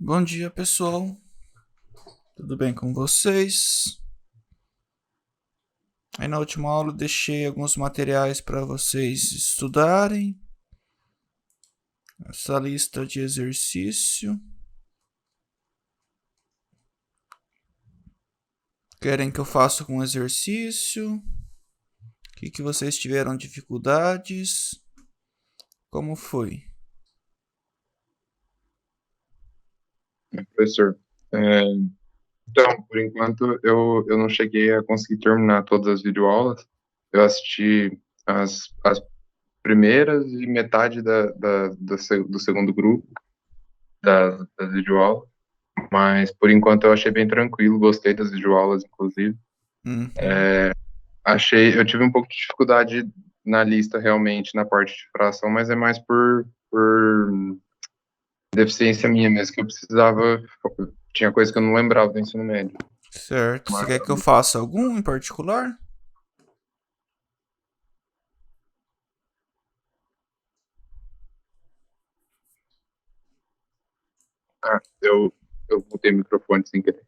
Bom dia, pessoal. Tudo bem com vocês? Aí na última aula eu deixei alguns materiais para vocês estudarem. Essa lista de exercício. Querem que eu faça algum exercício? O que vocês tiveram dificuldades? Como foi? Professor, é, então, por enquanto, eu não cheguei a conseguir terminar todas as videoaulas. Eu assisti as primeiras e metade do segundo grupo das videoaulas, mas por enquanto eu achei bem tranquilo, gostei das videoaulas, inclusive. Uhum. Eu tive um pouco de dificuldade na lista, realmente, na parte de fração, mas é mais por deficiência minha mesmo, que eu precisava, tinha coisa que eu não lembrava do ensino médio. Certo. Você quer que eu faça algum em particular? Eu botei o microfone sem querer.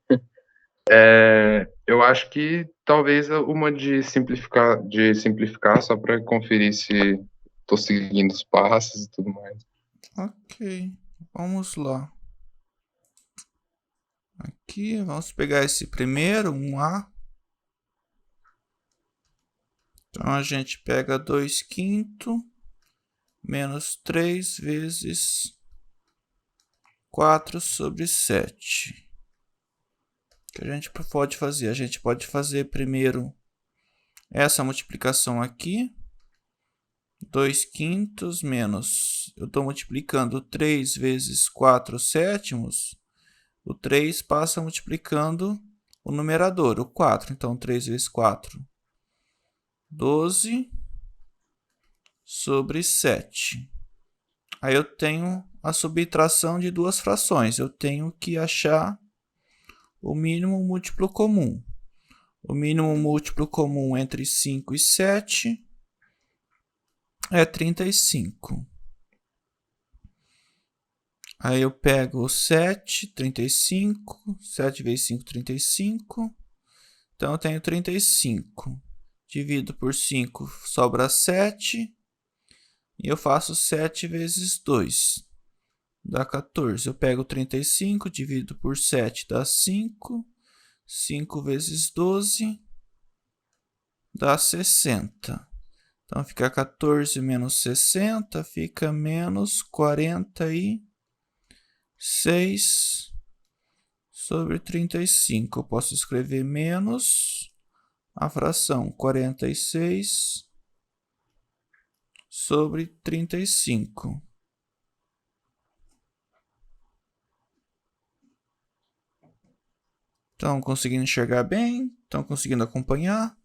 Eu acho que talvez uma de simplificar só para conferir se estou seguindo os passos e tudo mais. Ok. Vamos lá. Aqui, vamos pegar esse primeiro, um A. Então a gente pega 2 quintos menos 3 vezes 4/7. O que a gente pode fazer? A gente pode fazer primeiro essa multiplicação aqui. 2 quintos menos... Eu estou multiplicando 3 vezes 4/7. O 3 passa multiplicando o numerador, o 4. Então, 3 vezes 4, 12/7. Aí eu tenho a subtração de duas frações. Eu tenho que achar o mínimo múltiplo comum. O mínimo múltiplo comum entre 5 e 7 é 35. Aí eu pego o 7, 35. 7 vezes 5, 35. Então eu tenho 35. Divido por 5, sobra 7. E eu faço 7 vezes 2. Dá 14. Eu pego 35, divido por 7, dá 5. 5 vezes 12 dá 60. Então fica 14 menos 60, fica menos 46/35. Eu posso escrever menos a fração 46/35. Estão conseguindo enxergar bem? Estão conseguindo acompanhar?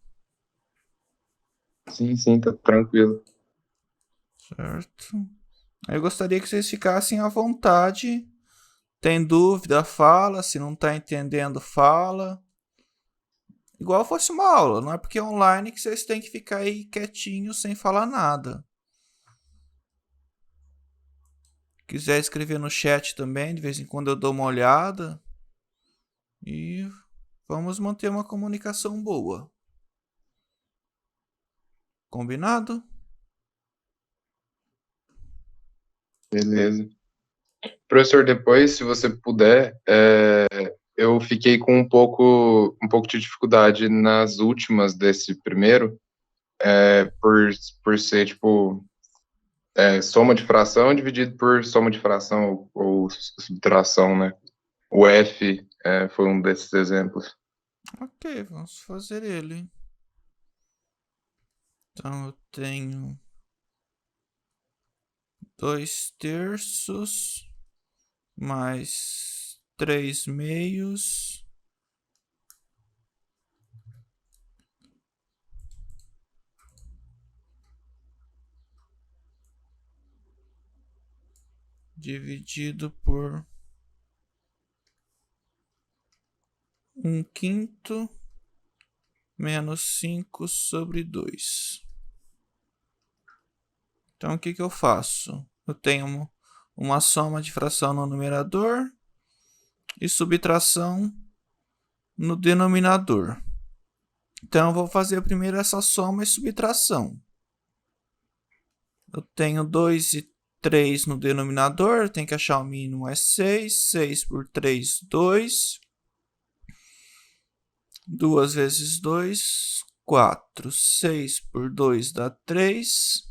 Sim, sim, tá tranquilo. Certo. Eu gostaria que vocês ficassem à vontade. Tem dúvida, fala. Se não está entendendo, fala. Igual fosse uma aula, não é porque é online que vocês têm que ficar aí quietinhos sem falar nada. Quiser escrever no chat também, de vez em quando eu dou uma olhada. E vamos manter uma comunicação boa. Combinado? Beleza. Professor, depois, se você puder, eu fiquei com um pouco de dificuldade nas últimas desse primeiro, por, por ser, tipo, soma de fração dividido por soma de fração ou subtração, né? O F, foi um desses exemplos. Ok, vamos fazer ele. Então eu tenho 2/3 mais 3/2 dividido por 1/5 menos 5/2. Então o que eu faço? Eu tenho uma soma de fração no numerador e subtração no denominador. Então, eu vou fazer primeiro essa soma e subtração. Eu tenho 2 e 3 no denominador, eu tenho que achar o mínimo, é 6. 6 por 3, 2. 2 vezes 2, 4. 6 por 2 dá 3.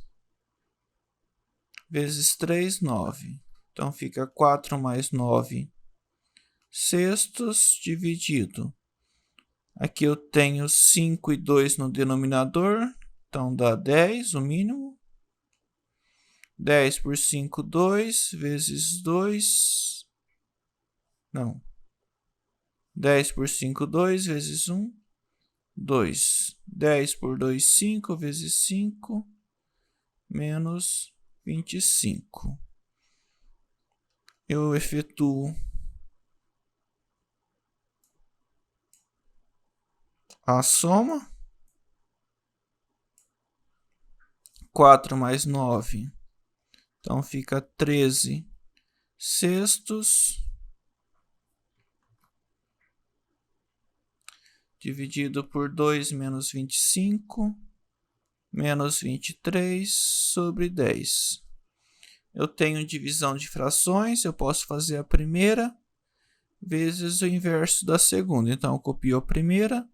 Vezes 3, 9. Então, fica 4 mais 9 sextos dividido. Aqui eu tenho 5 e 2 no denominador, então dá 10, o mínimo. 10 por 5, 2, vezes 2. Não. 10 por 5, 2, vezes 1, 2. 10 por 2, 5, vezes 5, menos 25. Eu efetuo a soma. 4 mais 9. Então, fica 13 sextos. Dividido por 2 menos 25. Menos 23 sobre 10. Eu tenho divisão de frações. Eu posso fazer a primeira vezes o inverso da segunda. Então, eu copio a primeira.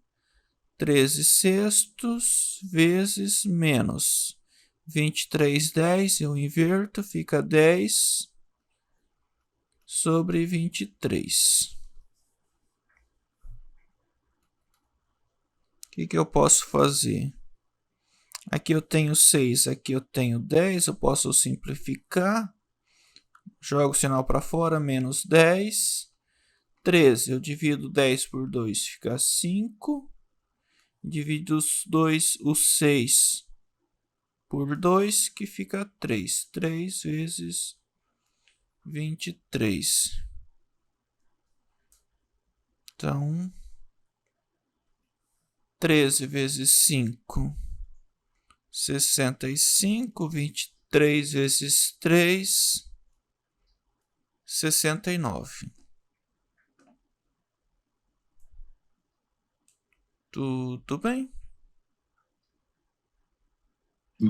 13 sextos vezes menos 23, 10, eu inverto, fica 10 sobre 23. O que eu posso fazer? Aqui eu tenho 6, aqui eu tenho 10, eu posso simplificar. Jogo o sinal para fora, menos 10. 13, eu divido 10 por 2, fica 5. Divido o 6 por 2, que fica 3. 3 vezes 23. Então, 13 vezes 5, 65. 23 vezes 3, 69. Tudo bem?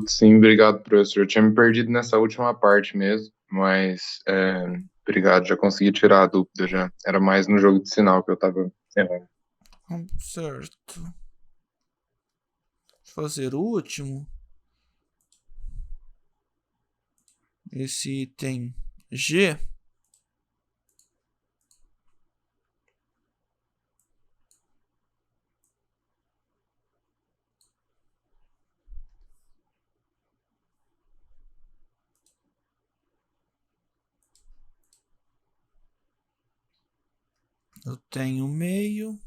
Sim, obrigado, professor. Eu tinha me perdido nessa última parte mesmo, mas obrigado, já consegui tirar a dúvida já. Era mais no jogo de sinal que eu estava errando. Certo. Fazer o último. Esse item G. Eu tenho meio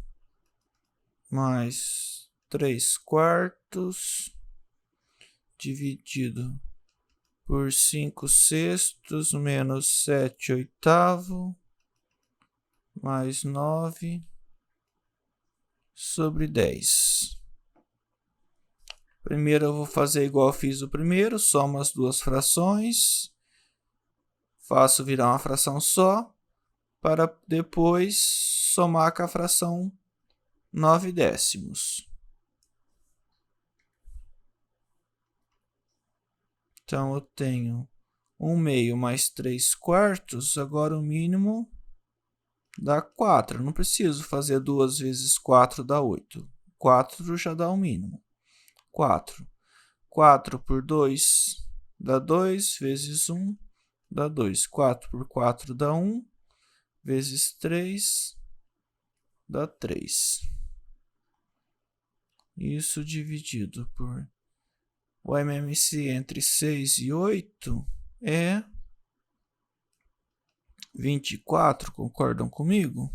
mais 3 quartos dividido por 5 sextos menos 7 oitavo mais 9 sobre 10. Primeiro eu vou fazer igual eu fiz o primeiro, somo as duas frações, faço virar uma fração só, para depois somar com a fração 9 décimos. Então, eu tenho 1 meio mais 3 quartos, agora o mínimo dá 4. Não preciso fazer 2 vezes 4 dá 8. 4 já dá o mínimo. 4. 4 por 2 dá 2, vezes 1 dá 2. 4 por 4 dá 1, vezes 3 dá 3. Isso dividido por o MMC entre 6 e 8 é 24, concordam comigo?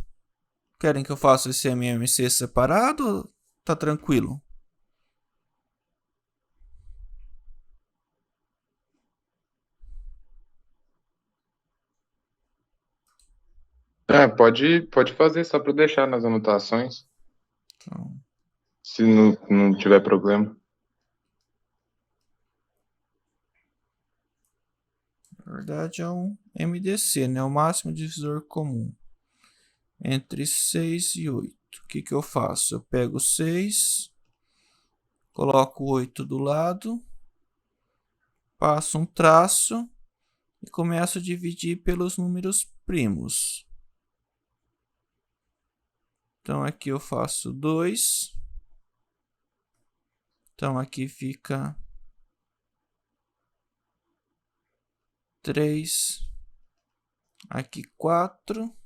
Querem que eu faça esse MMC separado ou tá tranquilo? Pode fazer só para deixar nas anotações, Então, se não tiver problema. na verdade é um MDC, né? O máximo divisor comum. entre 6 e 8. O que eu faço? Eu pego 6, coloco o 8 do lado, passo um traço e começo a dividir pelos números primos. Então, aqui eu faço 2. Então, aqui fica 3. Aqui 4.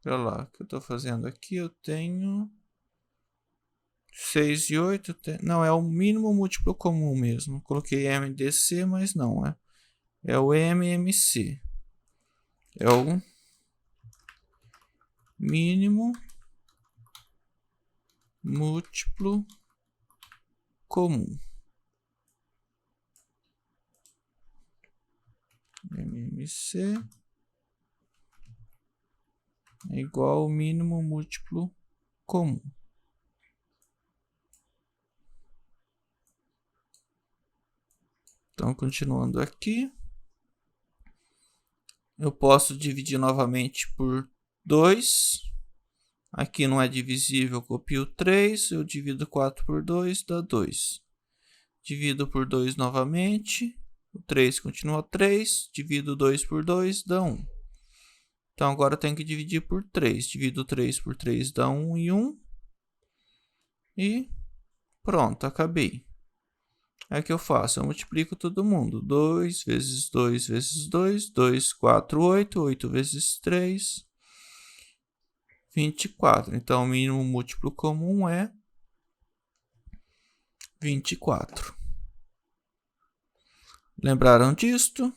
Olha lá, o que eu estou fazendo aqui? Eu tenho 6 e 8. Não, é o mínimo múltiplo comum mesmo. Coloquei MDC, mas não é. É o MMC. É o mínimo múltiplo comum. MMC é igual ao mínimo múltiplo comum. Então, continuando aqui, eu posso dividir novamente por 2. Aqui não é divisível, eu copio 3, eu divido 4 por 2, dá 2. Divido por 2 novamente, o 3 continua 3, divido 2 por 2, dá 1. Então, agora eu tenho que dividir por 3. Divido 3 por 3, dá 1 e 1. E pronto, acabei. Aí o que eu faço? Eu multiplico todo mundo. 2 vezes 2 vezes 2, 2, 4, 8. 8 vezes 3, 24. Então, o mínimo múltiplo comum é 24. Lembraram disto?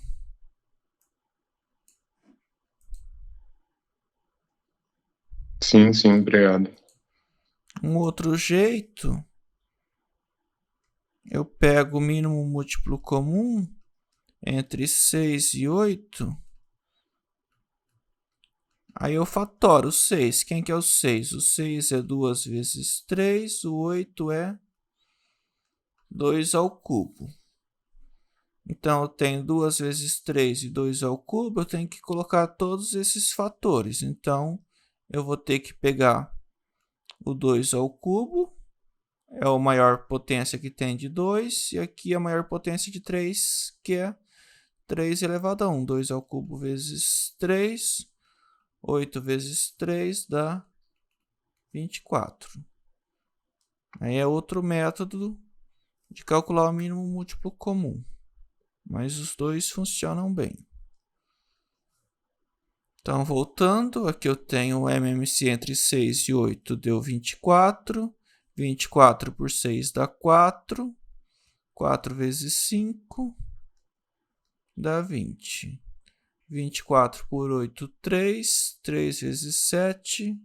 Sim, sim, obrigado. Um outro jeito, eu pego o mínimo múltiplo comum entre 6 e 8. Aí eu fatoro 6. Quem que é o 6? O 6 é 2 vezes 3. O 8 é 2 ao cubo. Então, eu tenho 2 vezes 3 e 2 ao cubo. Eu tenho que colocar todos esses fatores. Então, eu vou ter que pegar o 2 ao cubo. É a maior potência que tem de 2. E aqui a maior potência de 3, que é 3 elevado a 1. 2 ao cubo vezes 3. 8 vezes 3 dá 24. Aí é outro método de calcular o mínimo múltiplo comum. Mas os dois funcionam bem. Então, voltando, aqui eu tenho o MMC entre 6 e 8, deu 24. 24 por 6 dá 4. 4 vezes 5 dá 20. 24 por 8, 3. 3 vezes 7,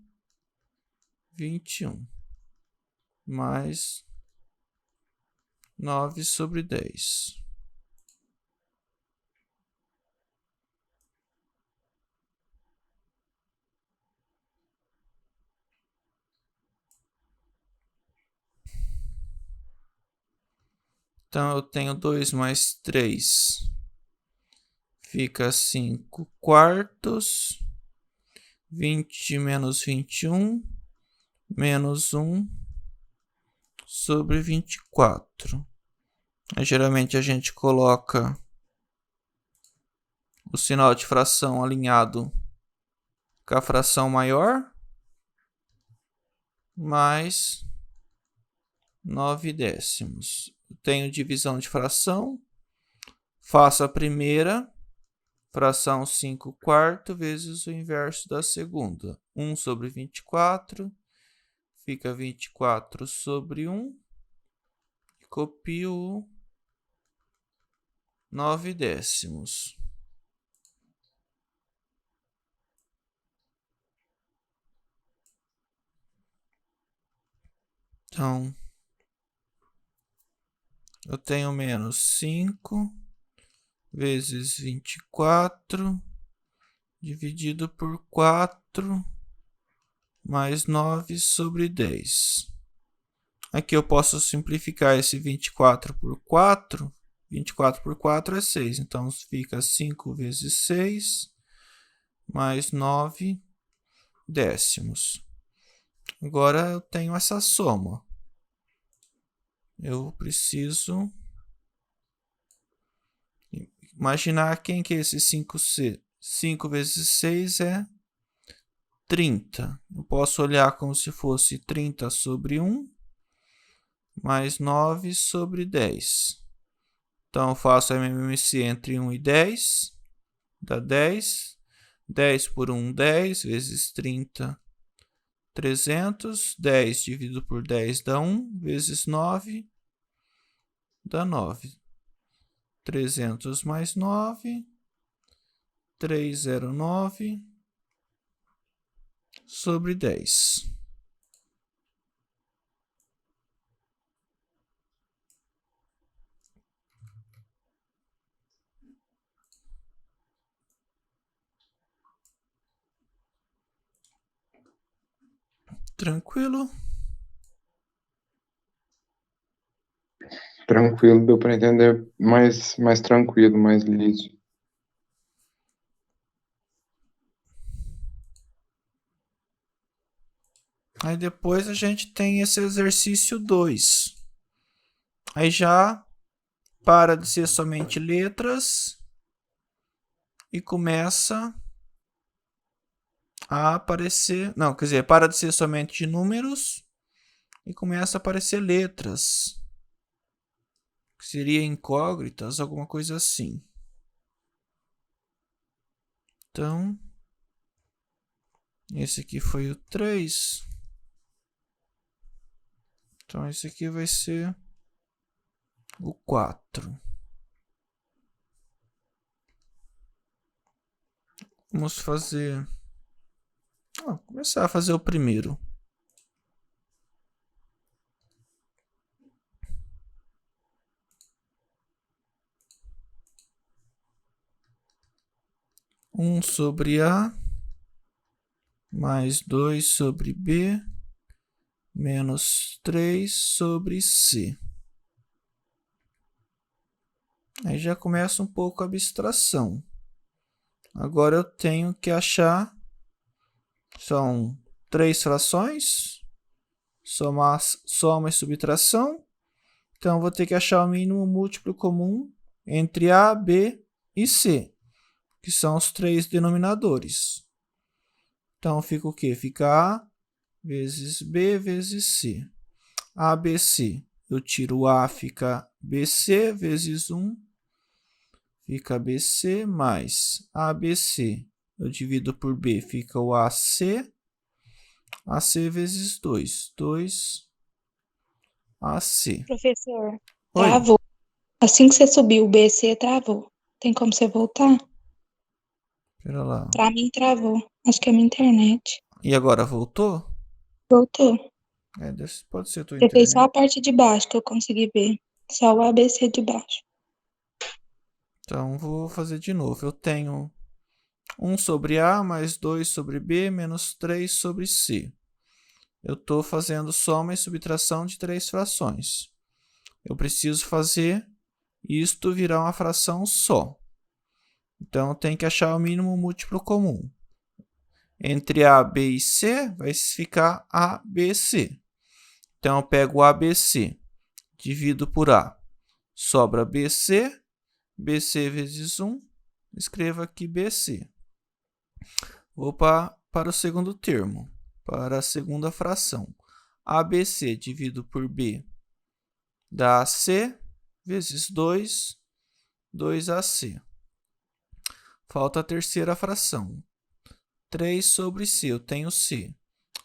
21. Mais 9 sobre 10. Então, eu tenho 2 mais 3. Fica 5 quartos. 20 menos 21. Menos 1 sobre 24. Aí, geralmente, a gente coloca o sinal de fração alinhado com a fração maior. Mais 9 décimos. Tenho divisão de fração. Faço a primeira. Fração 5 quartos vezes o inverso da segunda. 1 sobre 24. Fica 24 sobre 1. E copio 9 décimos. Então, eu tenho menos 5 vezes 24 dividido por 4 mais 9 sobre 10. Aqui eu posso simplificar esse 24 por 4 24 por 4 é 6. Então, fica 5 vezes 6 mais 9 décimos. Agora, eu tenho essa soma. Eu preciso imaginar quem que é esse 5C. 5 vezes 6 é 30. Eu posso olhar como se fosse 30 sobre 1, mais 9 sobre 10. Então, eu faço a MMC entre 1 e 10, dá 10. 10 por 1, 10, vezes 30, 300. 10 dividido por 10 dá 1, vezes 9, dá 9. 300 mais 9, 309 sobre 10. Tranquilo? Tranquilo, deu para entender mais tranquilo, mais liso. Aí depois a gente tem esse exercício 2. Aí já para de ser somente letras e começa a aparecer... Não, quer dizer, para de ser somente de números e começa a aparecer letras. Que seria incógnitas, alguma coisa assim. Então, esse aqui foi o 3. Então, esse aqui vai ser o 4. Vamos fazer... começar a fazer o primeiro. Um sobre A, mais 2 sobre B, menos 3 sobre C. Aí já começa um pouco a abstração. Agora eu tenho que achar... São 3 frações. Soma e subtração. Então, eu vou ter que achar o mínimo múltiplo comum entre A, B e C, que são os 3 denominadores. Então, fica o quê? Fica A vezes B vezes C. ABC, eu tiro o A, fica BC vezes 1, fica BC mais ABC. Eu divido por B, fica o AC. AC vezes 2, 2AC. Professor, Oi, travou. Assim que você subiu o BC, travou. Tem como você voltar? pera lá. Pra mim, travou. Acho que é minha internet. E agora voltou? Voltou. Pode ser a tua Você fez só internet. a parte de baixo que eu consegui ver. Só o ABC de baixo. Então, vou fazer de novo. Eu tenho 1 sobre A mais 2 sobre B menos 3 sobre C. Eu estou fazendo soma e subtração de 3 frações. Eu preciso fazer isto virar uma fração só. Então, eu tenho que achar o mínimo múltiplo comum. Entre A, B e C, vai ficar ABC. Então, eu pego o ABC, divido por A. Sobra BC, BC vezes 1, escrevo aqui BC. Vou para o segundo termo, para a segunda fração. ABC dividido por B dá C vezes 2, 2AC. Falta a terceira fração. 3 sobre C, eu tenho C.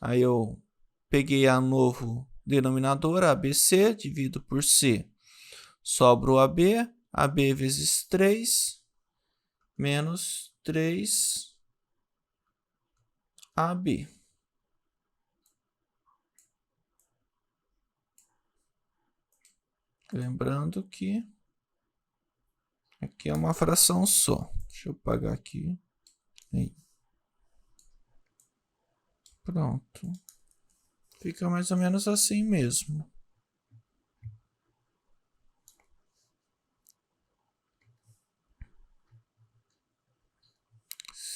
Aí eu peguei a novo denominador, ABC, divido por C. Sobra o AB, AB vezes 3, menos 3AB. Lembrando que aqui é uma fração só. Deixa eu apagar aqui. Aí. Pronto. Fica mais ou menos assim mesmo.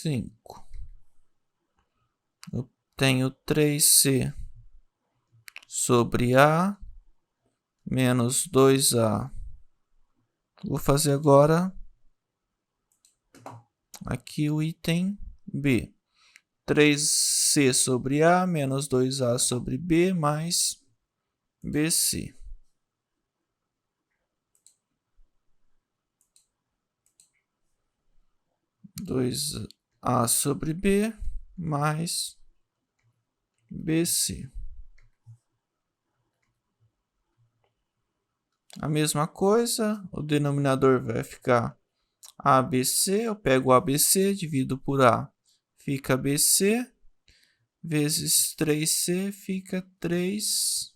5. Eu tenho 3C sobre A menos 2A. Vou fazer agora aqui o item B. 3C sobre A menos 2A sobre B mais BC. 2A sobre B mais BC. A mesma coisa, o denominador vai ficar ABC. Eu pego o ABC, divido por A, fica BC, vezes 3C, fica 3.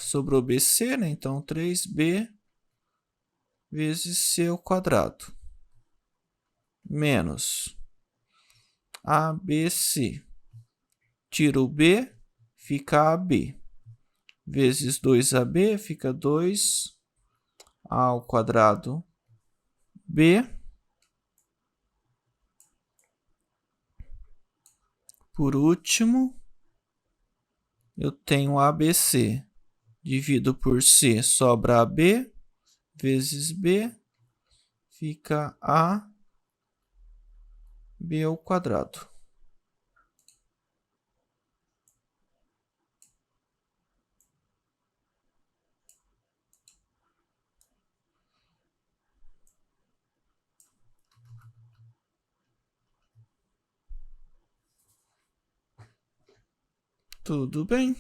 Sobrou BC, né? Então 3B vezes C ao quadrado. Menos ABC. Tiro o B, fica AB. Vezes 2AB, fica 2A ao quadrado B. Por último, eu tenho ABC. Divido por C, sobra AB, vezes B, fica AB ao quadrado. Tudo bem?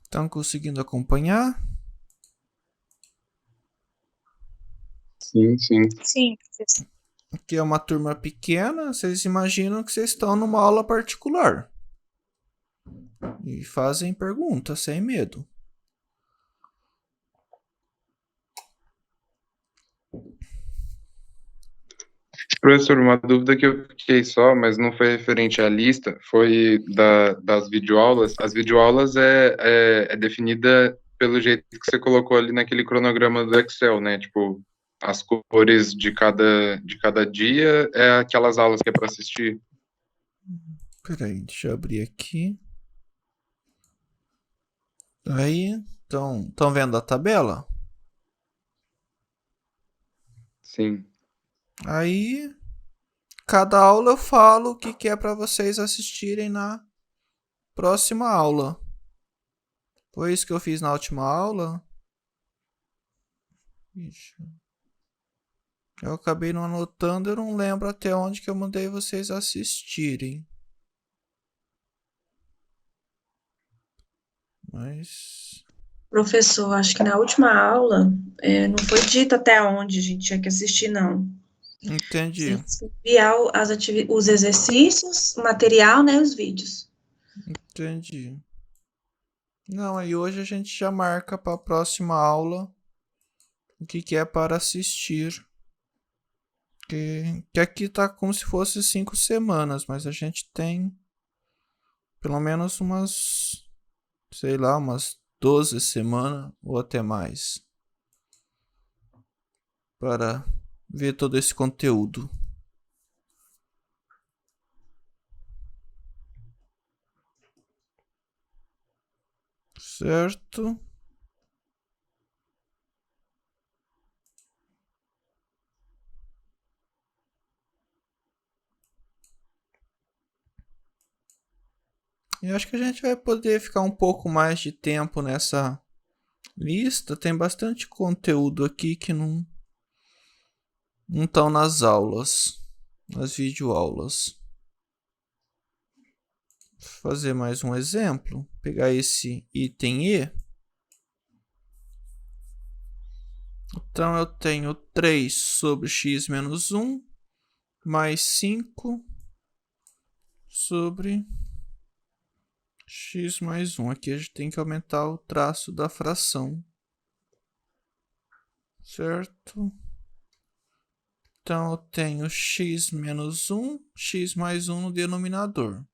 Estão conseguindo acompanhar? Sim, sim. Sim. Aqui é uma turma pequena, vocês imaginam que vocês estão numa aula particular. E fazem perguntas sem medo. Professor, uma dúvida que eu fiquei só, mas não foi referente à lista, foi das videoaulas. As videoaulas é definida pelo jeito que você colocou ali naquele cronograma do Excel, né? Tipo, as cores de cada dia é aquelas aulas que é para assistir. Peraí, deixa eu abrir aqui. Aí, estão vendo a tabela? Sim. Aí, cada aula eu falo o que é para vocês assistirem na próxima aula. Foi isso que eu fiz na última aula. Ixi. Eu acabei não anotando, eu não lembro até onde que eu mandei vocês assistirem. Mas... Professor, acho que na última aula não foi dito até onde a gente tinha que assistir, não. Entendi. Você enviar os exercícios, o material, né, os vídeos. Entendi. Não, aí hoje a gente já marca para a próxima aula o que é para assistir. Que aqui tá como se fosse 5 semanas, mas a gente tem pelo menos umas, sei lá, umas 12 semanas ou até mais para ver todo esse conteúdo. Certo? E acho que a gente vai poder ficar um pouco mais de tempo nessa lista. Tem bastante conteúdo aqui que não estão nas aulas, nas videoaulas. Vou fazer mais um exemplo. Pegar esse item E. Então, eu tenho 3 sobre x menos 1 mais 5 sobre x mais 1. Aqui a gente tem que aumentar o traço da fração. Certo? Então, eu tenho x menos 1, x mais 1 no denominador.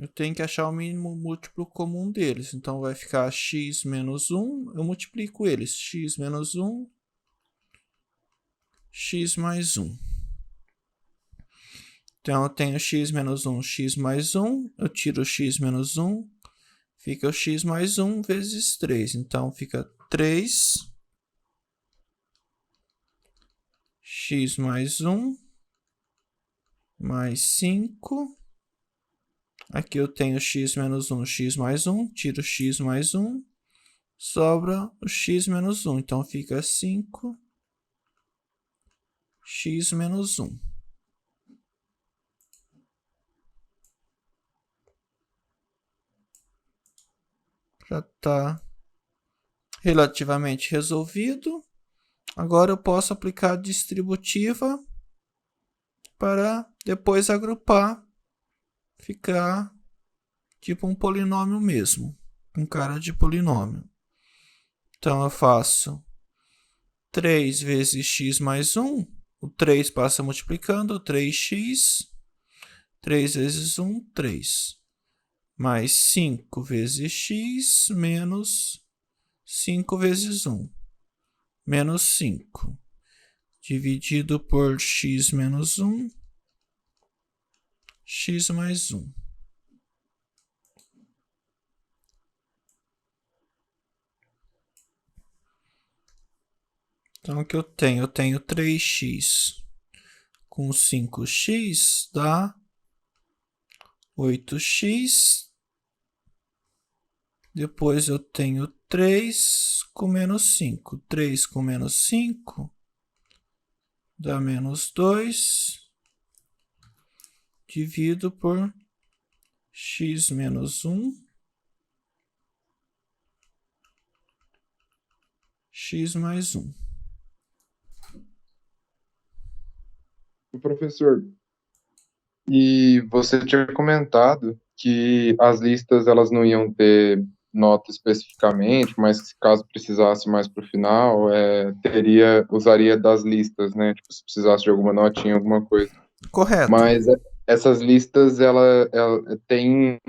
eu tenho que achar o mínimo múltiplo comum deles. Então, vai ficar x menos 1. Eu multiplico eles. X menos 1, x mais 1. Então, eu tenho x menos 1, x mais 1. Eu tiro o x menos 1. Fica o x mais 1 vezes 3. Então, fica 3 x mais 1 mais 5. Aqui eu tenho x menos 1, x mais 1. Tiro x mais 1. Sobra o x menos 1. Então, fica 5 x menos 1. Já está relativamente resolvido. Agora eu posso aplicar a distributiva para depois agrupar, ficar tipo um polinômio mesmo, com cara de polinômio. Então eu faço 3 vezes x mais 1, o 3 passa multiplicando, 3x, 3 vezes 1, 3. Mais 5 vezes x menos 5 vezes 1. Menos 5. Dividido por x menos 1. X mais 1. Então, o que eu tenho? Eu tenho 3x com 5x dá 8x. Depois eu tenho 3 com menos 5. 3 com menos 5 dá menos 2. Divido por x menos 1. X mais 1. Professor, e você tinha comentado que as listas elas não iam ter nota especificamente, mas que caso precisasse mais para o final, usaria das listas, né? Tipo, se precisasse de alguma notinha, alguma coisa. Correto. Mas essas listas, ela tem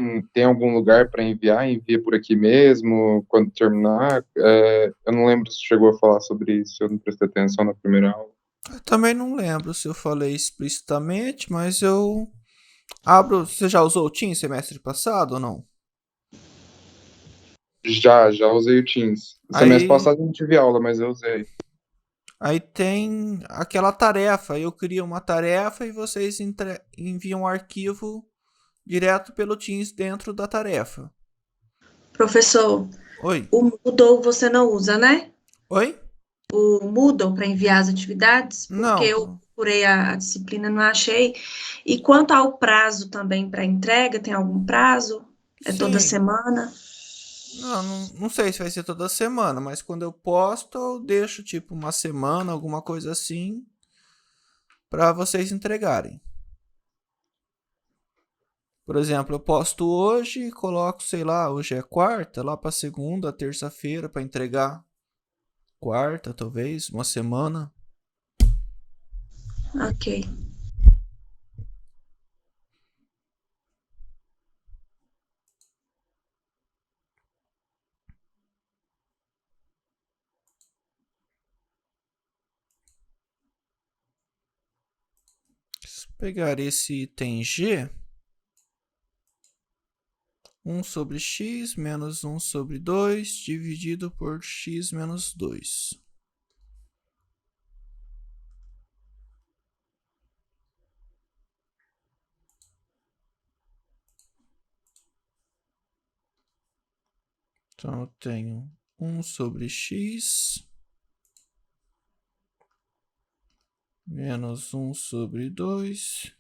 algum lugar para enviar? Envia por aqui mesmo, quando terminar? Eu não lembro se chegou a falar sobre isso, eu não prestei atenção na primeira aula. Eu também não lembro se eu falei explicitamente, mas eu abro. Você já usou o Teams semestre passado ou não? Já usei o Teams. Semestre passado eu não tive aula, mas eu usei. Aí tem aquela tarefa. Eu crio uma tarefa e vocês enviam um arquivo direto pelo Teams dentro da tarefa. Professor, Oi? o Moodle você não usa, né? Oi? O Moodle para enviar as atividades, porque eu Não. procurei a disciplina, não achei. E quanto ao prazo também para entrega, tem algum prazo? É toda Sim. semana? Não sei se vai ser toda semana, mas quando eu posto, eu deixo tipo uma semana, alguma coisa assim, para vocês entregarem. Por exemplo, eu posto hoje e coloco, sei lá, hoje é quarta, lá para segunda, terça-feira, para entregar. Quarta, talvez, uma semana. Ok. Se pegar esse item G, 1 sobre x menos 1 sobre 2 dividido por x menos 2. Então, eu tenho 1 sobre x menos 1 sobre 2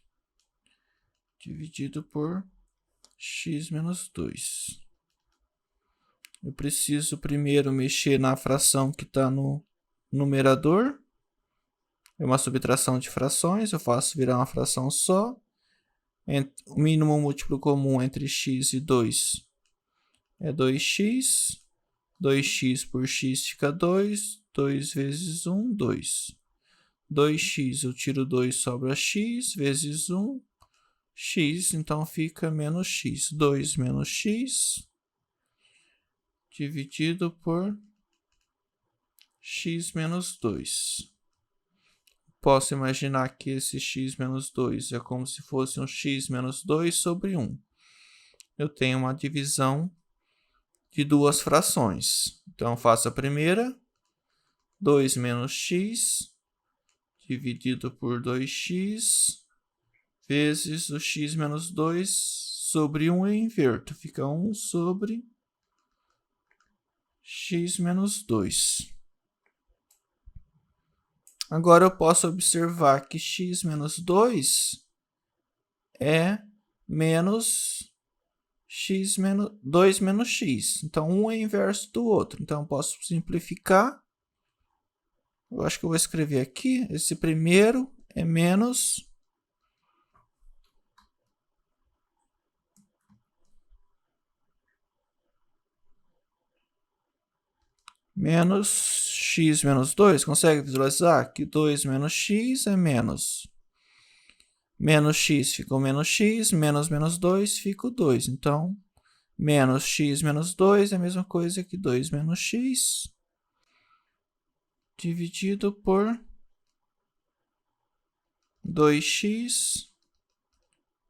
dividido por x menos 2. Eu preciso primeiro mexer na fração que está no numerador. É uma subtração de frações, eu faço virar uma fração só. O mínimo múltiplo comum entre x e 2 é 2x. 2x por x fica 2. 2 vezes 1, 2. 2x eu tiro 2, sobra x, vezes 1. x, então fica menos x. 2 menos x dividido por x menos 2. Posso imaginar que esse x menos 2 é como se fosse um x menos 2 sobre 1. Eu tenho uma divisão de duas frações. Então, faço a primeira, 2 menos x dividido por 2x vezes o x menos 2 sobre 1 eu inverto. Fica 1 sobre x menos 2. Agora eu posso observar que x menos 2 é menos x menos 2 menos x. Então, um é inverso do outro. Então, eu posso simplificar. Eu acho que eu vou escrever aqui. Esse primeiro é menos x menos 2. Consegue visualizar que 2 menos x é menos. Menos x fica o menos x, menos 2 fica o 2. Então, menos x menos 2 é a mesma coisa que 2 menos x dividido por 2x,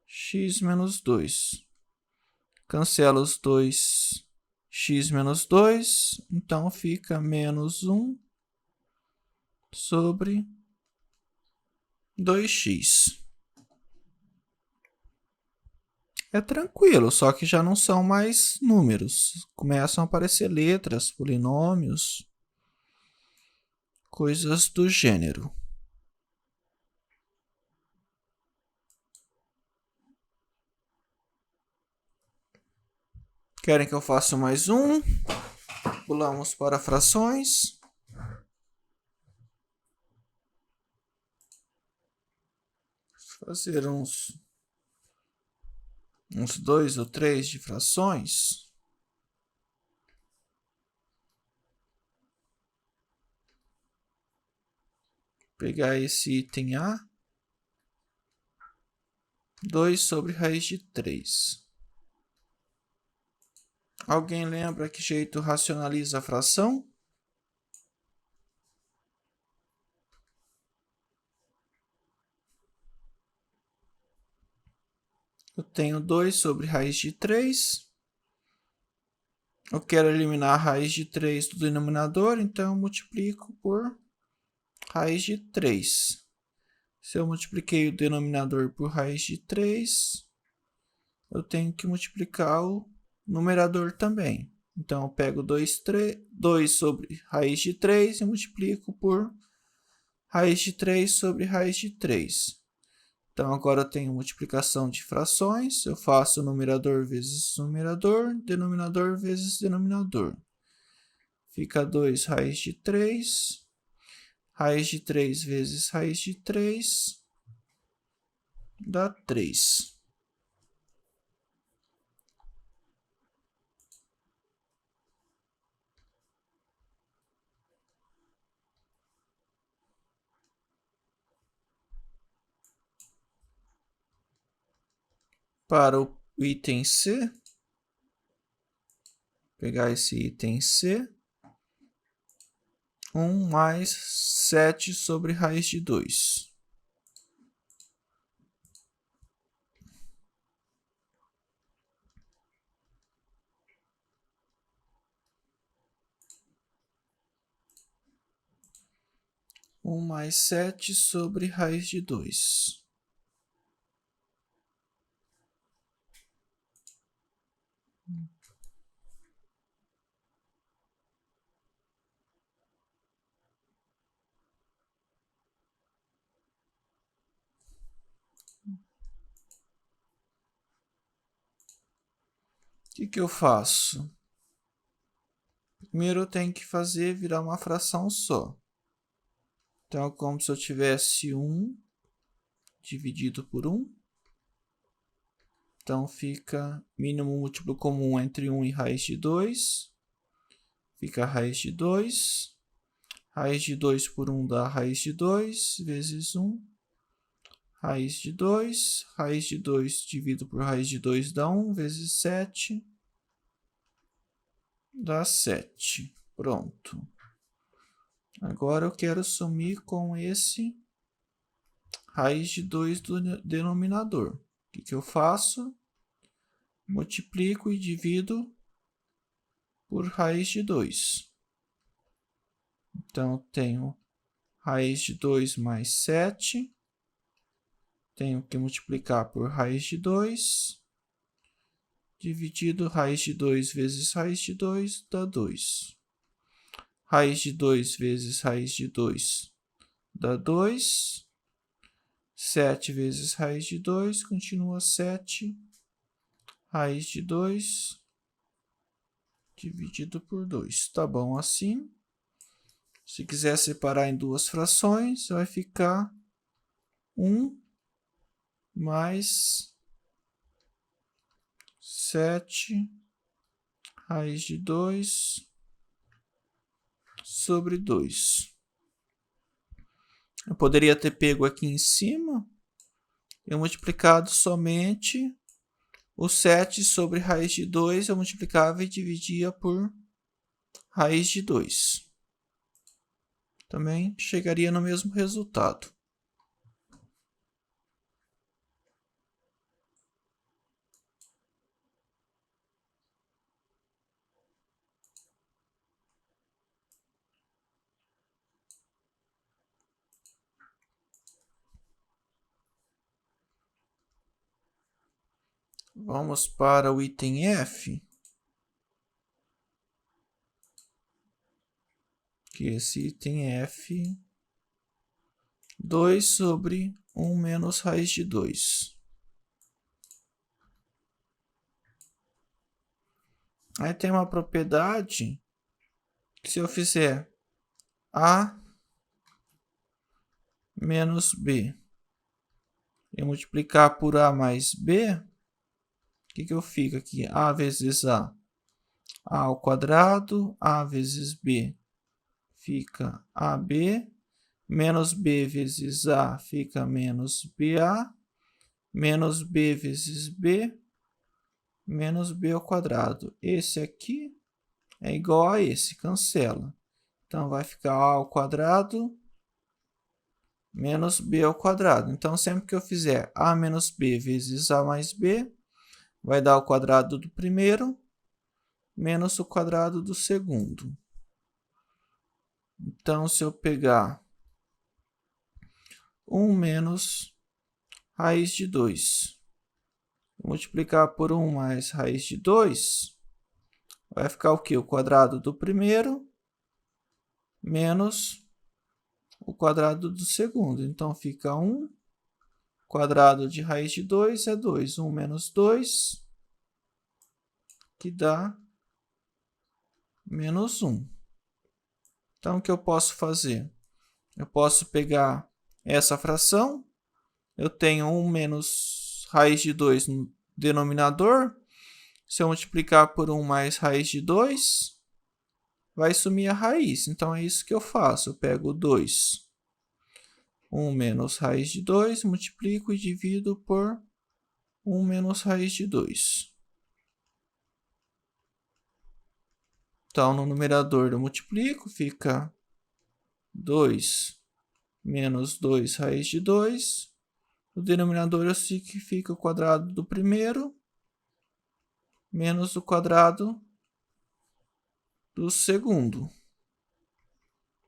x menos 2. Cancela os 2x menos 2, então fica menos 1 sobre 2x. É tranquilo, só que já não são mais números. Começam a aparecer letras, polinômios, coisas do gênero. Querem que eu faça mais um? Pulamos para frações. Vou fazer uns 2 ou 3 de frações. Pegar esse item A. 2 sobre raiz de 3. Alguém lembra que jeito racionaliza a fração? Eu tenho 2 sobre raiz de 3. Eu quero eliminar a raiz de 3 do denominador, então eu multiplico por raiz de 3. Se eu multipliquei o denominador por raiz de 3, eu tenho que multiplicar o numerador também. Então, eu pego 2 sobre raiz de 3 e multiplico por raiz de 3 sobre raiz de 3. Então, agora eu tenho multiplicação de frações. Eu faço numerador vezes numerador, denominador vezes denominador. Fica 2 raiz de 3. Raiz de 3 vezes raiz de 3 dá 3. Para o item C, pegar esse item C, 1 mais 7 sobre raiz de 2. Mais 7 sobre raiz de 2. O que eu faço? Primeiro eu tenho que fazer virar uma fração só. Então, é como se eu tivesse 1 dividido por 1. Então, fica mínimo múltiplo comum entre 1 e raiz de 2. Fica raiz de 2. Raiz de 2 por 1 dá raiz de 2, vezes 1. raiz de 2. Raiz de 2 dividido por raiz de 2 dá 1, vezes 7 dá 7. Pronto. Agora eu quero sumir com esse raiz de 2 do denominador. O que eu faço? Multiplico e divido por raiz de 2. Então, tenho raiz de 2 mais 7. Tenho que multiplicar por raiz de 2. Dividido raiz de 2 vezes raiz de 2 dá 2. Raiz de 2 vezes raiz de 2 dá 2. 7 vezes raiz de 2 continua 7. Raiz de 2 dividido por 2. Tá bom assim? Se quiser separar em duas frações, vai ficar 1 mais 7 raiz de 2 sobre 2. Eu poderia ter pego aqui em cima e multiplicado somente o 7 sobre raiz de 2. Eu multiplicava e dividia por raiz de 2. Também chegaria no mesmo resultado. Vamos para o item F. Que esse item F, 2 sobre 1 menos raiz de 2. Aí tem uma propriedade que se eu fizer A menos B e multiplicar por A mais B, o que eu fico aqui? A vezes A ao quadrado, A vezes B fica AB, menos B vezes A fica menos BA, menos B vezes B, menos B ao quadrado. Esse aqui é igual a esse, cancela. Então, vai ficar A ao quadrado menos B ao quadrado. Então, sempre que eu fizer A menos B vezes A mais B, vai dar o quadrado do primeiro menos o quadrado do segundo. Então, se eu pegar 1 menos raiz de 2, multiplicar por 1 mais raiz de 2, vai ficar o quê? O quadrado do primeiro menos o quadrado do segundo. Então, fica 1. Quadrado de raiz de 2 é 2. 1 menos 2, que dá menos 1. Então, o que eu posso fazer? Eu posso pegar essa fração. Eu tenho 1 menos raiz de 2 no denominador. Se eu multiplicar por 1 mais raiz de 2, vai sumir a raiz. Então, é isso que eu faço. Eu pego 2. 1 menos raiz de 2, multiplico e divido por 1 menos raiz de 2. Então, no numerador eu multiplico, fica 2 menos 2 raiz de 2. No denominador eu sei que fica o quadrado do primeiro menos o quadrado do segundo.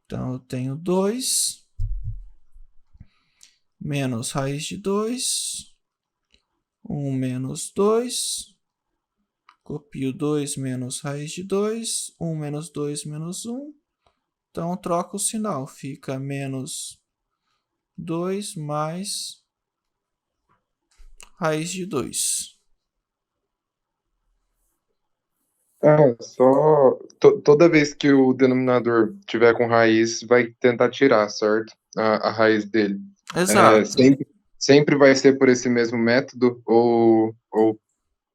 Então, eu tenho 2 menos raiz de 2, 1 menos 2, copio 2 menos raiz de 2, 1 menos 2 menos 1, então troca o sinal, fica menos 2 mais raiz de 2. Toda vez que o denominador tiver com raiz, vai tentar tirar, certo? A raiz dele. Exato. Sempre vai ser por esse mesmo método ou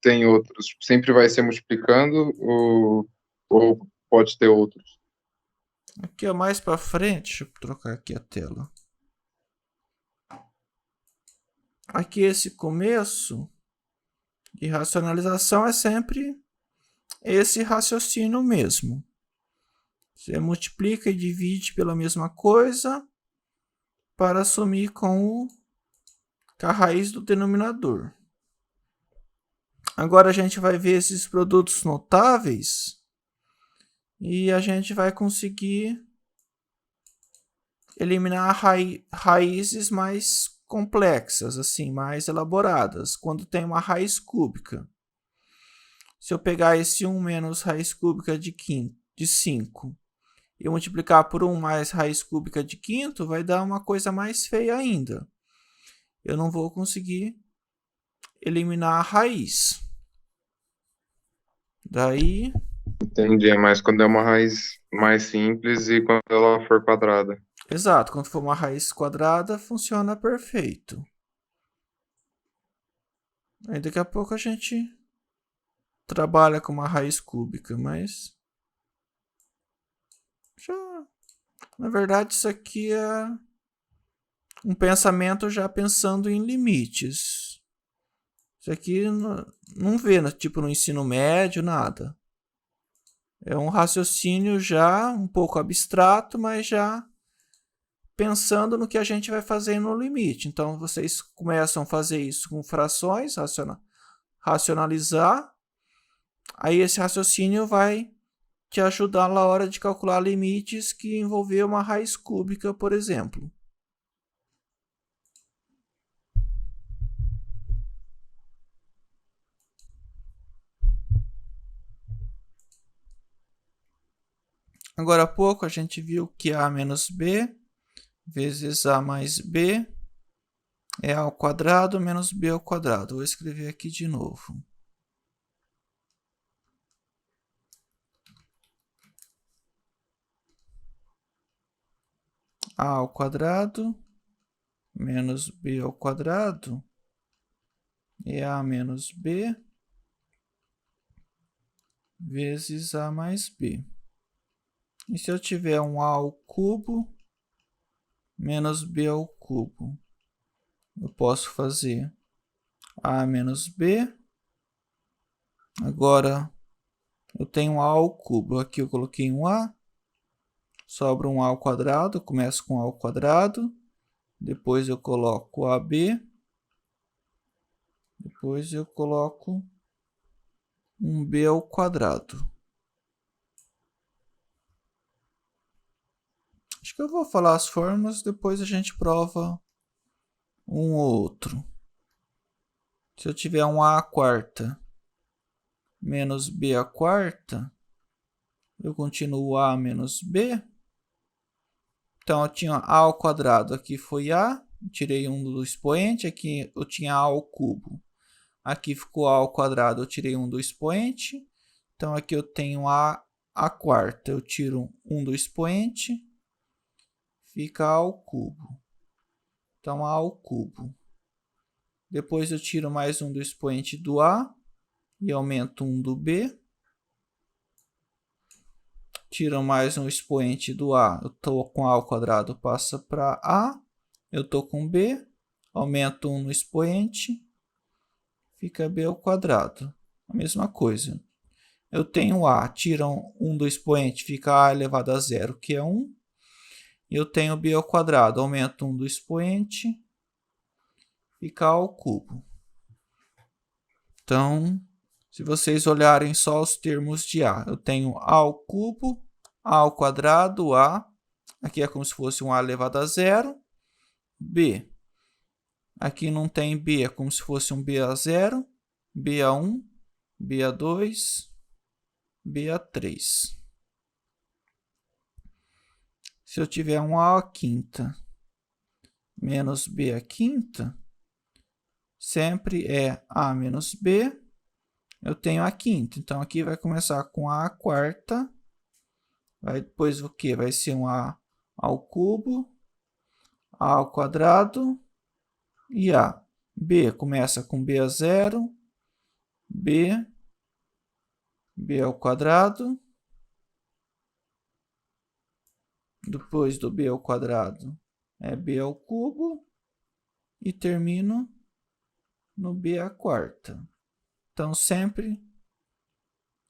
tem outros? Sempre vai ser multiplicando ou pode ter outros? Aqui é mais para frente, deixa eu trocar aqui a tela. aqui esse começo de racionalização é sempre esse raciocínio mesmo. Você multiplica e divide pela mesma coisa para assumir com a raiz do denominador. Agora a gente vai ver esses produtos notáveis e a gente vai conseguir eliminar raízes mais complexas, assim, mais elaboradas, quando tem uma raiz cúbica. Se eu pegar esse 1 menos raiz cúbica de 5 e multiplicar por 1 mais raiz cúbica de quinto, vai dar uma coisa mais feia ainda. Eu não vou conseguir eliminar a raiz. Daí... Entendi, é mais quando é uma raiz mais simples e quando ela for quadrada. Exato, quando for uma raiz quadrada, funciona perfeito. Aí daqui a pouco a gente trabalha com uma raiz cúbica, mas... Na verdade, isso aqui é um pensamento já pensando em limites. Isso aqui não vê, tipo, no ensino médio, nada. É um raciocínio já um pouco abstrato, mas já pensando no que a gente vai fazer no limite. Então, vocês começam a fazer isso com frações, racionalizar. Aí esse raciocínio vai te ajudar na hora de calcular limites que envolver uma raiz cúbica, por exemplo. Agora há pouco a gente viu que a menos b vezes a mais b é a ao quadrado menos b ao quadrado. Vou escrever aqui de novo. A ao quadrado menos b ao quadrado é a menos b vezes a mais b. E se eu tiver um a ao cubo menos b ao cubo, eu posso fazer a menos b. Agora eu tenho a ao cubo. Aqui eu coloquei um a. Sobra um a ao quadrado. Eu começo com a ao quadrado. Depois eu coloco ab. Depois eu coloco um b ao quadrado. Acho que eu vou falar as fórmulas, depois a gente prova um ou outro. Se eu tiver um a à quarta menos b à quarta, eu continuo a menos b. Então, eu tinha a ao quadrado, aqui foi a, tirei um do expoente, aqui eu tinha a ao cubo. Aqui ficou a ao quadrado, eu tirei um do expoente. Então, aqui eu tenho a à quarta, eu tiro um do expoente, fica a ao cubo. Então, a ao cubo. Depois eu tiro mais um do expoente do a e aumento um do b. Tiro mais um expoente do a, eu estou com a ao quadrado, passa para a. Eu estou com b, aumento um no expoente, fica b ao quadrado. A mesma coisa. Eu tenho a, tiro um do expoente, fica a elevado a zero, que é 1. Eu tenho b ao quadrado, aumento um do expoente, fica a ao cubo. Então, se vocês olharem só os termos de a, eu tenho a ao cubo, a ao quadrado, a. Aqui é como se fosse um a elevado a zero. B. Aqui não tem b, é como se fosse um b a zero. B a 1, b a 2, b a 3. Se eu tiver um a à quinta menos b à quinta, sempre é a menos b. Eu tenho a quinta. Então, aqui vai começar com a à quarta. Vai depois o quê? Vai ser um a ao cubo, a ao quadrado e a. B começa com b a zero, b ao quadrado. Depois do b ao quadrado é b ao cubo. E termino no b à quarta. Então, sempre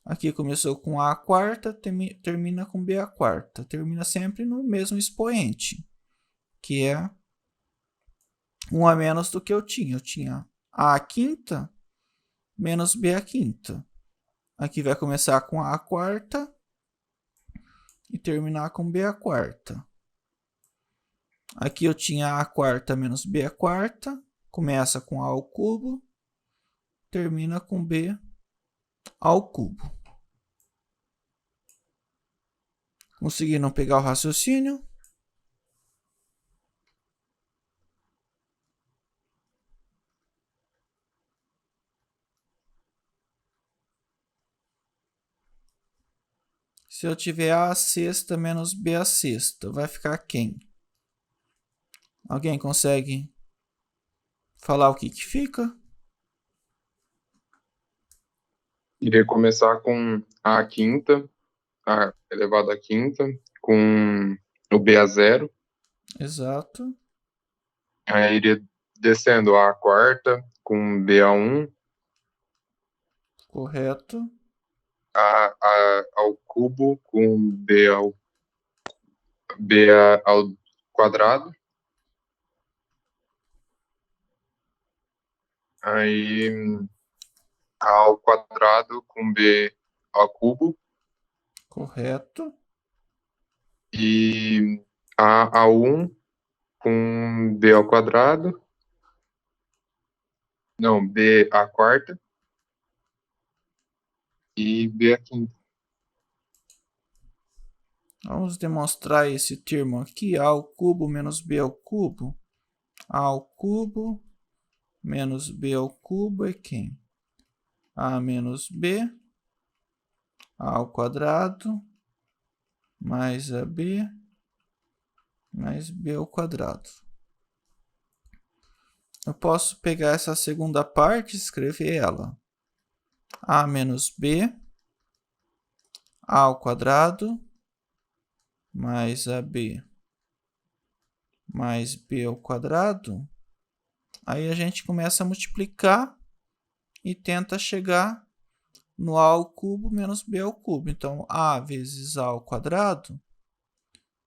aqui começou com a à quarta, termina com b à quarta. Termina sempre no mesmo expoente, que é 1 a menos do que eu tinha. Eu tinha a à quinta menos b à quinta. Aqui vai começar com a à quarta e terminar com b à quarta. Aqui eu tinha a à quarta menos b à quarta. Começa com a ao cubo, termina com b ao cubo. Conseguiram pegar o raciocínio? Se eu tiver a à sexta menos b à sexta, vai ficar quem? Alguém consegue falar o que fica? Iria começar com a quinta, a elevado à quinta, com o b a zero. Exato. Aí iria descendo a quarta, com b a 1. Correto. Ao cubo, com ao quadrado. Aí a ao quadrado com b ao cubo. Correto. E a 1 com b ao quadrado. Não, b à quarta. E b à quinta. Vamos demonstrar esse termo aqui. A ao cubo menos b ao cubo. A ao cubo menos b ao cubo é quem? A menos b. A ao quadrado mais ab mais b ao quadrado. Eu posso pegar essa segunda parte e escrever ela. A menos b, a ao quadrado, mais ab, mais b ao quadrado. Aí a gente começa a multiplicar e tenta chegar no a ao cubo menos b ao cubo. Então, a vezes a ao quadrado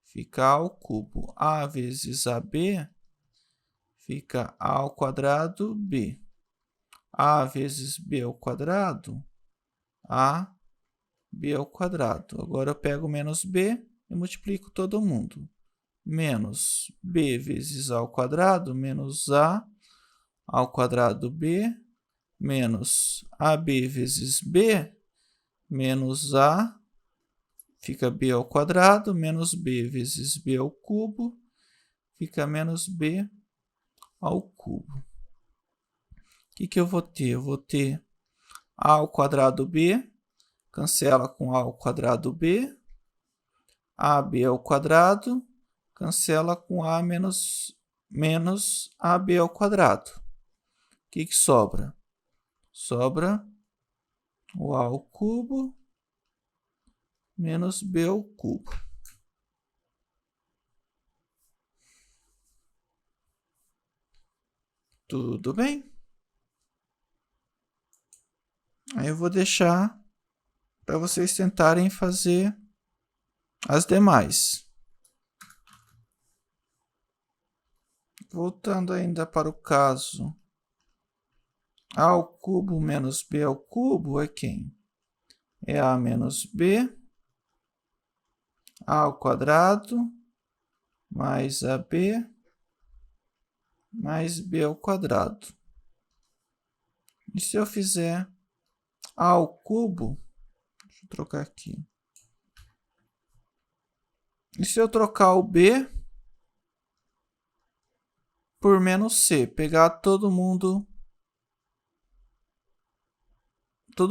fica a ao cubo. A vezes ab fica a ao quadrado b. A vezes b ao quadrado, a b ao quadrado. Agora eu pego menos b e multiplico todo mundo. Menos b vezes a ao quadrado, menos a ao quadrado b, menos ab vezes b, menos a, fica b ao quadrado, menos b vezes b ao cubo, fica menos b ao cubo. O que eu vou ter? Eu vou ter a ao quadrado b, cancela com a ao quadrado b, ab ao quadrado, cancela com a menos ab ao quadrado. O que sobra? Sobra o a ao cubo menos b ao cubo. Tudo bem? Aí eu vou deixar para vocês tentarem fazer as demais. Voltando ainda para o caso a ao cubo menos b ao cubo é quem? É a menos b, a ao quadrado, mais ab, mais b ao quadrado. E se eu fizer a ao cubo, deixa eu trocar aqui. E se eu trocar o b por menos c, pegar todo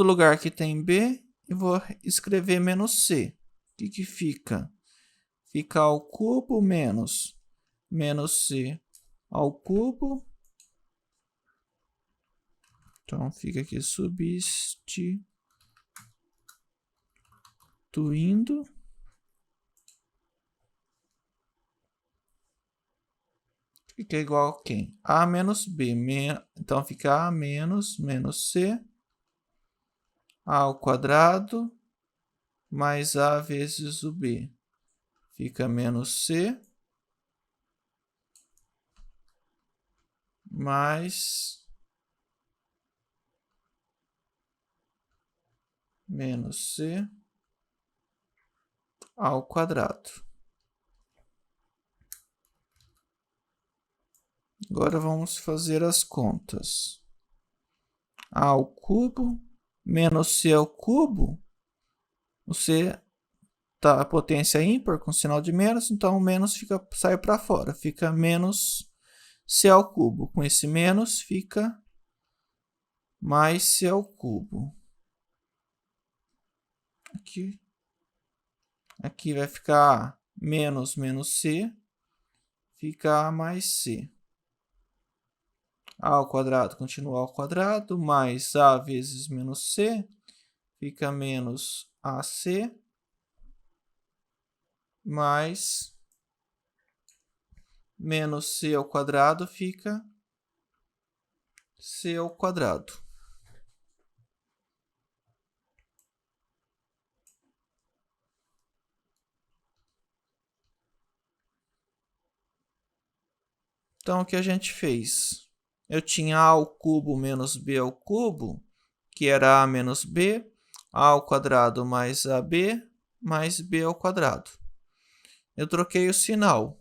lugar que tem b e vou escrever menos c. O que fica? Fica ao cubo menos c ao cubo. Então, fica aqui substituindo. fica igual a quem? A menos B. Então, fica A menos C. A ao quadrado mais A vezes o B. Fica menos C mais menos C ao quadrado. Agora vamos fazer as contas. A ao cubo menos C ao cubo. O C tá a potência ímpar com sinal de menos, então o menos sai para fora. Fica menos C ao cubo. Com esse menos fica mais C ao cubo. Aqui vai ficar menos C, fica A mais C. A ao quadrado continua ao quadrado, mais A vezes menos C, fica menos AC, mais menos C ao quadrado fica C ao quadrado. Então, o que a gente fez? Eu tinha A ao cubo menos B ao cubo, que era A menos B, A ao quadrado mais AB, mais B ao quadrado. Eu troquei o sinal.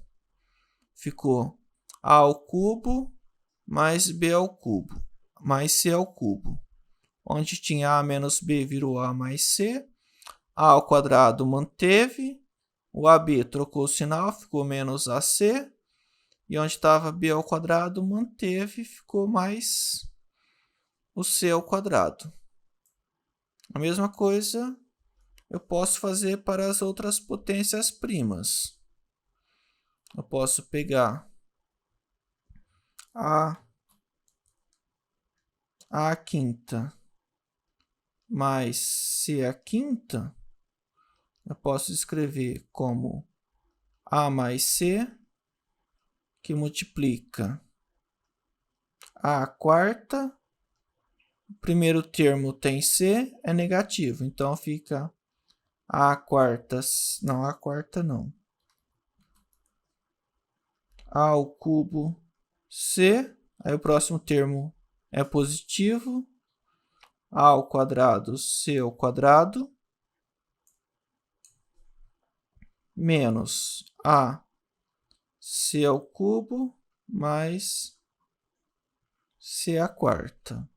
Ficou A ao cubo mais B ao cubo, mais C ao cubo. Onde tinha A menos B virou A mais C. A ao quadrado manteve. O AB trocou o sinal, ficou menos AC. E onde estava B ao quadrado, manteve, ficou mais o C ao quadrado. A mesma coisa eu posso fazer para as outras potências primas. Eu posso pegar A quinta mais C a quinta. Eu posso escrever como A mais C, que multiplica A quarta. O primeiro termo tem C, é negativo. Então, fica A quarta, não, A quarta não. A ao cubo C, aí o próximo termo é positivo. A ao quadrado, C ao quadrado, menos A C ao cubo mais C à quarta.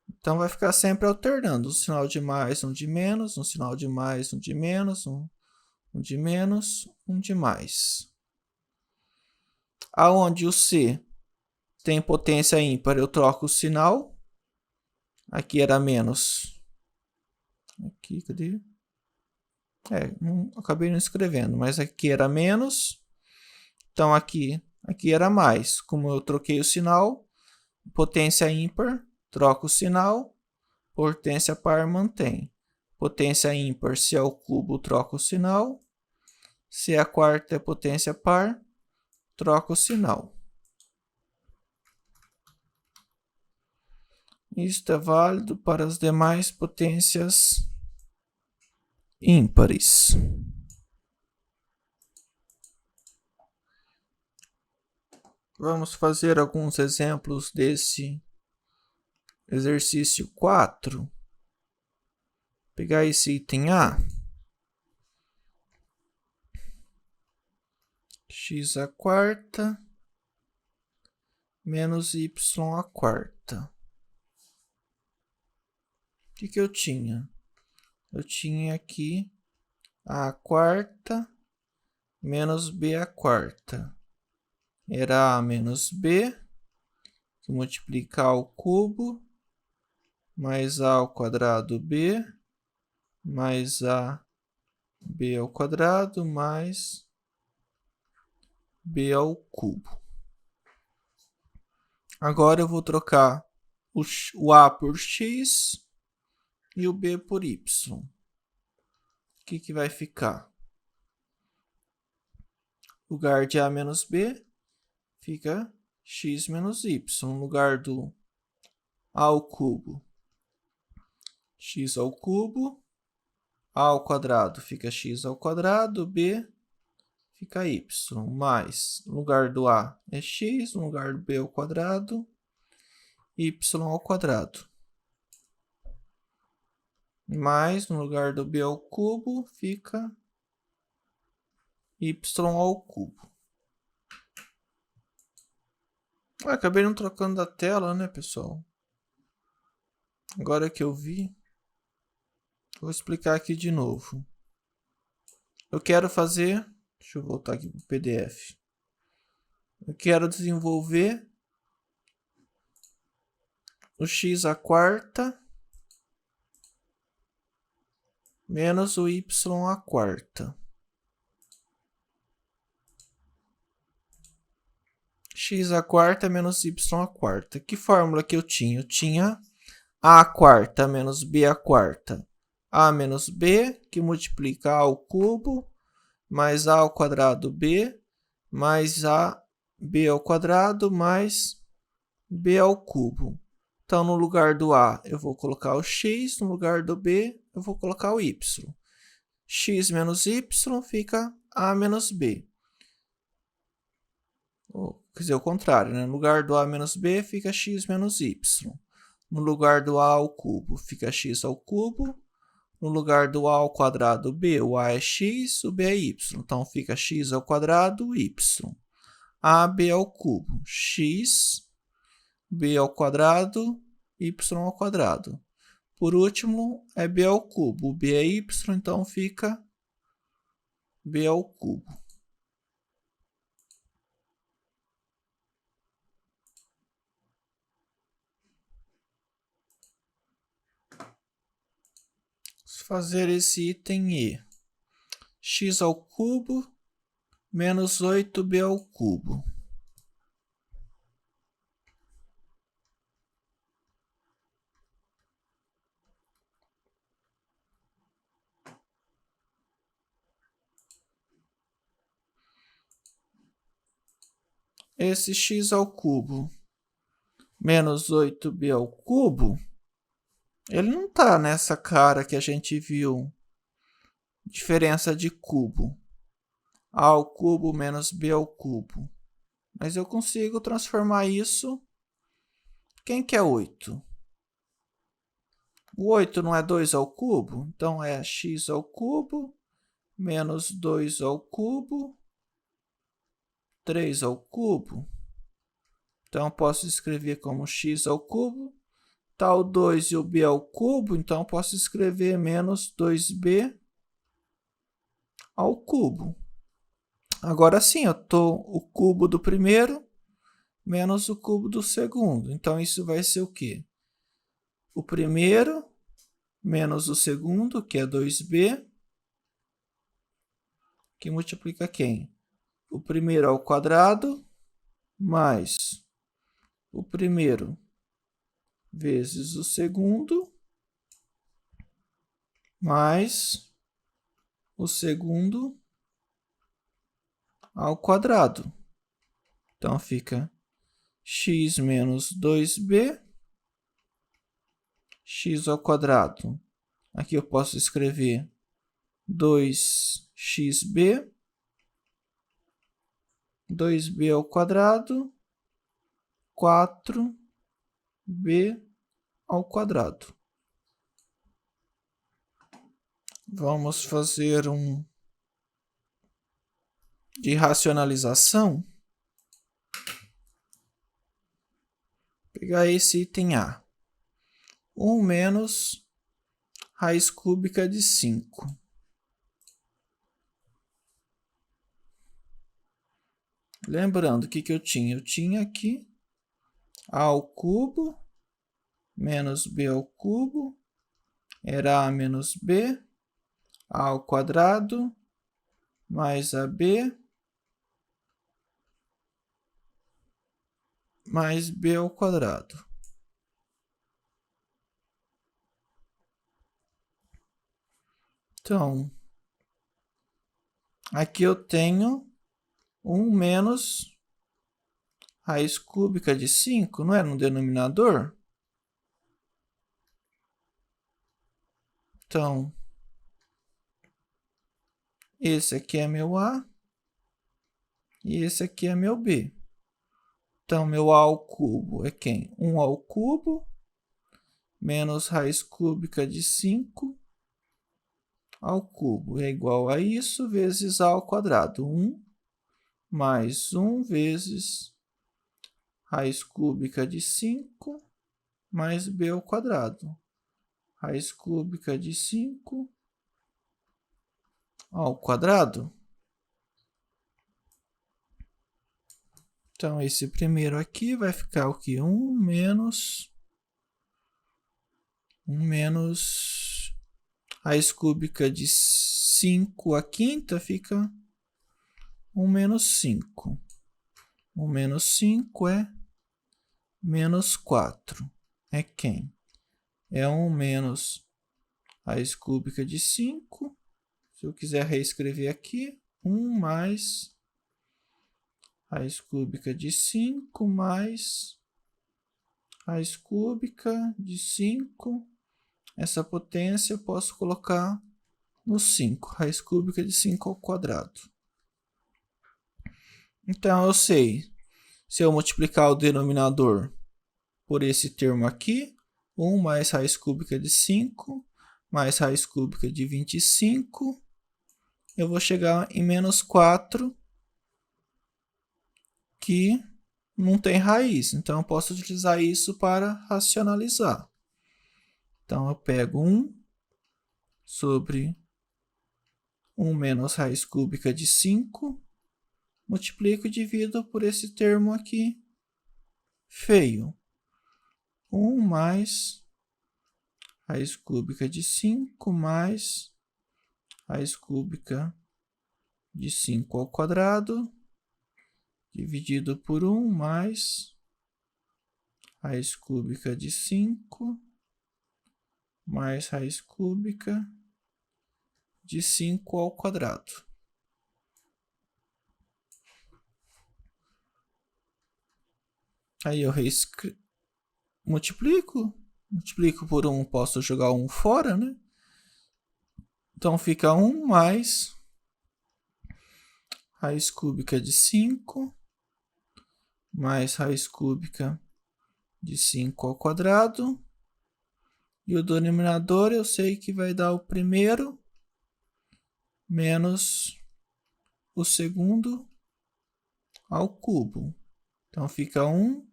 Então, vai ficar sempre alternando. Um sinal de mais, um de menos, um sinal de mais, um de menos, um de menos, um de mais. Aonde o C tem potência ímpar, eu troco o sinal. Aqui era menos. Aqui, cadê? Acabei não escrevendo, mas aqui era menos. Então, aqui era mais. Como eu troquei o sinal, potência ímpar, troco o sinal, potência par mantém. Potência ímpar, C ao cubo, troco o sinal. C à quarta é potência par, troco o sinal. Isto é válido para as demais potências ímpares. Vamos fazer alguns exemplos desse exercício 4. Pegar esse item A. X à quarta menos y à quarta. O que eu tinha? Eu tinha aqui A à quarta menos B à quarta. Era A menos B, que multiplica A ao cubo, mais A ao quadrado B, mais A B ao quadrado, mais B ao cubo. Agora eu vou trocar o A por X e o B por Y. O que vai ficar? No lugar de A menos B, fica x menos y, no lugar do a ao cubo, x ao cubo, a ao quadrado fica x ao quadrado, b fica y, mais, no lugar do a é x, no lugar do b ao quadrado, y ao quadrado. Mais, no lugar do b ao cubo, fica y ao cubo. Acabei não trocando a tela, né, pessoal? Agora que eu vi, vou explicar aqui de novo. Eu quero fazer... Deixa eu voltar aqui para o PDF. Eu quero desenvolver o x à quarta menos o y à quarta. X à quarta menos y à quarta. Que fórmula que eu tinha? Eu tinha a à quarta menos b à quarta. A menos b, que multiplica a ao cubo, mais a ao quadrado b, mais a b ao quadrado, mais b ao cubo. Então, no lugar do a, eu vou colocar o x, no lugar do b, eu vou colocar o y. X menos y fica a menos b. Quer dizer, o contrário, né? No lugar do a menos b, fica x menos y. No lugar do a ao cubo, fica x ao cubo. No lugar do a ao quadrado, b, o a é x, o b é y. Então, fica x ao quadrado, y. AB ao cubo, x, b ao quadrado, y ao quadrado. Por último, é b ao cubo. O b é y, então fica b ao cubo. Vamos fazer esse item E. X ao cubo menos 8b ao cubo. Esse x ao cubo menos 8b ao cubo, ele não está nessa cara que a gente viu, diferença de cubo. A ao cubo menos b ao cubo. Mas eu consigo transformar isso. Quem que é 8? O 8 não é 2 ao cubo? Então, é x ao cubo menos 2 ao cubo, 3 ao cubo. Então, eu posso escrever como x ao cubo. Tá o 2 e o b ao cubo, então eu posso escrever menos 2b ao cubo. Agora sim, eu estou o cubo do primeiro menos o cubo do segundo. Então, isso vai ser o quê? O primeiro menos o segundo, que é 2b, que multiplica quem? O primeiro ao quadrado, mais o primeiro vezes o segundo, mais o segundo ao quadrado. Então, fica x menos 2b, x ao quadrado. Aqui eu posso escrever 2xb, 2b ao quadrado, 4b ao quadrado. Vamos fazer um de racionalização. Pegar esse item A. 1 menos raiz cúbica de 5. Lembrando, o que eu tinha? Eu tinha aqui a ao cubo menos b ao cubo, era a menos b, a ao quadrado, mais ab, mais b ao quadrado. Então, aqui eu tenho 1 menos raiz cúbica de 5, não é no denominador? Então, esse aqui é meu A e esse aqui é meu B. Então, meu A ao cubo é quem? 1 ao cubo menos raiz cúbica de 5 ao cubo é igual a isso vezes A ao quadrado. 1 mais 1 vezes raiz cúbica de 5 mais B ao quadrado. Raiz cúbica de 5 ao quadrado. Então, esse primeiro aqui vai ficar o que? 1 menos raiz cúbica de 5 à quinta fica 1 menos 5. 1 menos 5 é menos 4. É quem? É 1 menos raiz cúbica de 5. Se eu quiser reescrever aqui, 1 mais raiz cúbica de 5 mais raiz cúbica de 5. Essa potência eu posso colocar no 5. Raiz cúbica de 5 ao quadrado. Então, eu sei, se eu multiplicar o denominador por esse termo aqui, 1 mais raiz cúbica de 5 mais raiz cúbica de 25, eu vou chegar em menos 4, que não tem raiz. Então, eu posso utilizar isso para racionalizar. Então, eu pego 1 sobre 1 menos raiz cúbica de 5, multiplico e divido por esse termo aqui, feio. 1 mais raiz cúbica de 5 mais raiz cúbica de 5 ao quadrado, dividido por 1 mais raiz cúbica de 5 mais raiz cúbica de 5 ao quadrado. Aí eu multiplico por 1, posso jogar 1 fora, né? Então fica 1 mais raiz cúbica de 5 mais raiz cúbica de 5 ao quadrado. E o denominador eu sei que vai dar o primeiro menos o segundo ao cubo. Então fica 1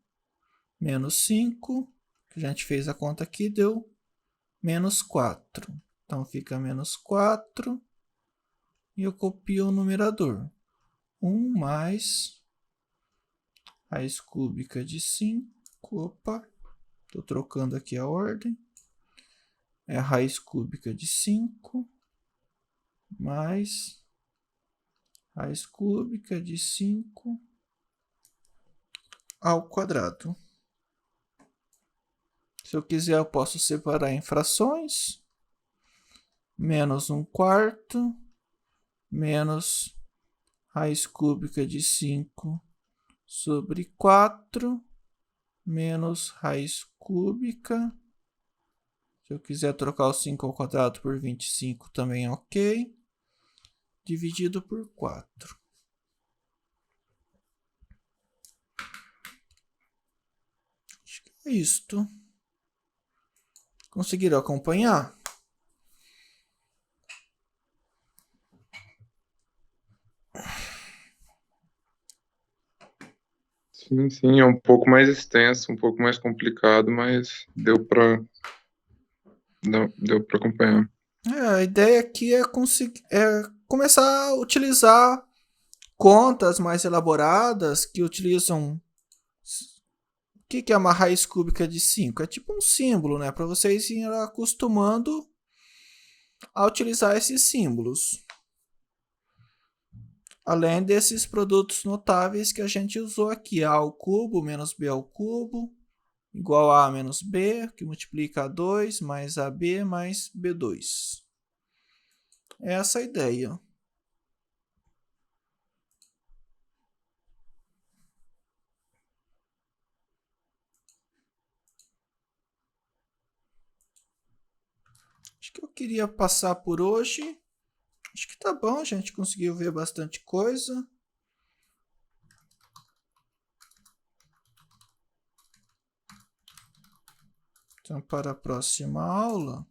menos 5, que a gente fez a conta aqui, deu menos 4. Então fica menos 4 e eu copio o numerador. 1 mais raiz cúbica de 5. Opa, estou trocando aqui a ordem. É a raiz cúbica de 5 mais raiz cúbica de 5 ao quadrado. Se eu quiser, eu posso separar em frações. Menos 1/4 menos raiz cúbica de 5 sobre 4 menos raiz cúbica. Se eu quiser trocar o 5 ao quadrado por 25 também é ok. Dividido por 4. Acho que é isto. Conseguiram acompanhar? Sim, é um pouco mais extenso, um pouco mais complicado, mas deu para acompanhar. A ideia aqui é começar a utilizar contas mais elaboradas que utilizam... O que é uma raiz cúbica de 5? É tipo um símbolo, né? Para vocês irem acostumando a utilizar esses símbolos. Além desses produtos notáveis que a gente usou aqui. A ao cubo menos B ao cubo igual a menos B, que multiplica A2 mais AB mais B2. É essa a ideia. que eu queria passar por hoje. Acho que tá bom, a gente conseguiu ver bastante coisa. Então, para a próxima aula,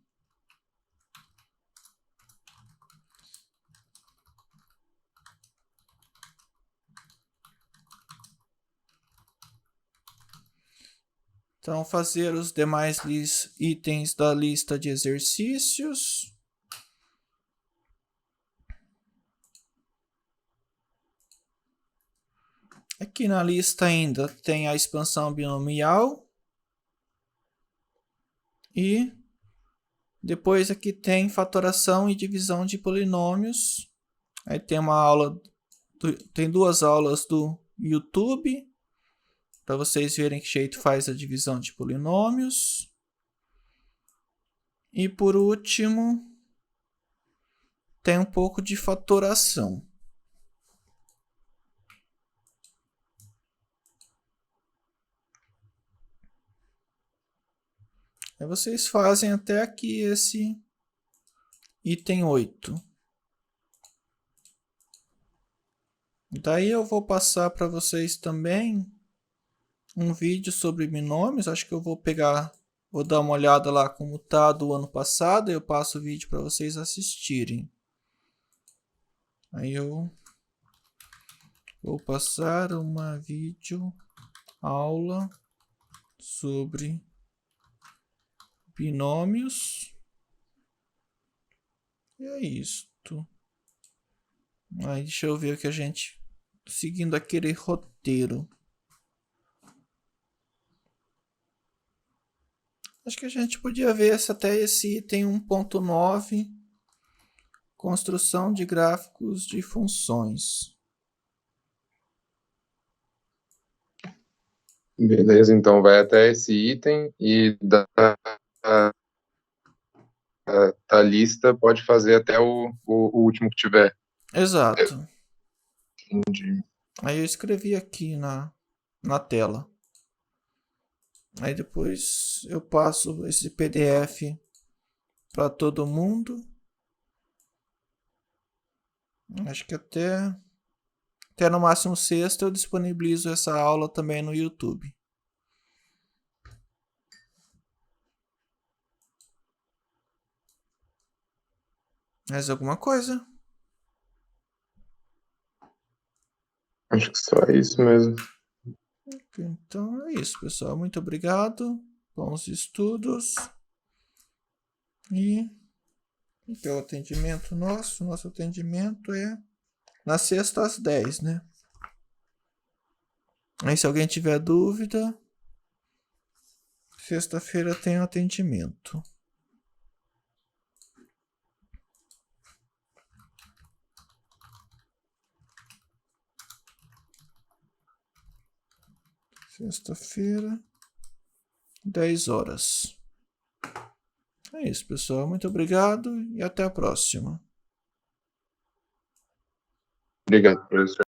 então, fazer os demais itens da lista de exercícios. Aqui na lista ainda tem a expansão binomial. E depois aqui tem fatoração e divisão de polinômios. Aí tem uma aula, tem 2 aulas do YouTube, para vocês verem que jeito faz a divisão de polinômios. E por último, tem um pouco de fatoração. Aí vocês fazem até aqui esse item 8. Daí eu vou passar para vocês também um vídeo sobre binômios. Acho que eu vou dar uma olhada lá como tá do ano passado. Eu passo o vídeo para vocês assistirem. Aí eu vou passar uma vídeo aula sobre binômios. E é isto. Aí deixa eu ver o que a gente... Seguindo aquele roteiro. Acho que a gente podia ver se até esse item 1.9. Construção de gráficos de funções. Beleza, então vai até esse item e da lista pode fazer até o último que tiver. Exato. Entendi. Aí eu escrevi aqui na tela. Aí depois eu passo esse PDF para todo mundo. Acho que até no máximo sexta eu disponibilizo essa aula também no YouTube. Mais alguma coisa? Acho que só isso mesmo. Então é isso, pessoal. Muito obrigado. Bons estudos. E o atendimento nosso atendimento é na sexta às 10, né? Aí se alguém tiver dúvida, sexta-feira tem atendimento. Sexta-feira, 10 horas. É isso, pessoal. Muito obrigado e até a próxima. Obrigado, professor.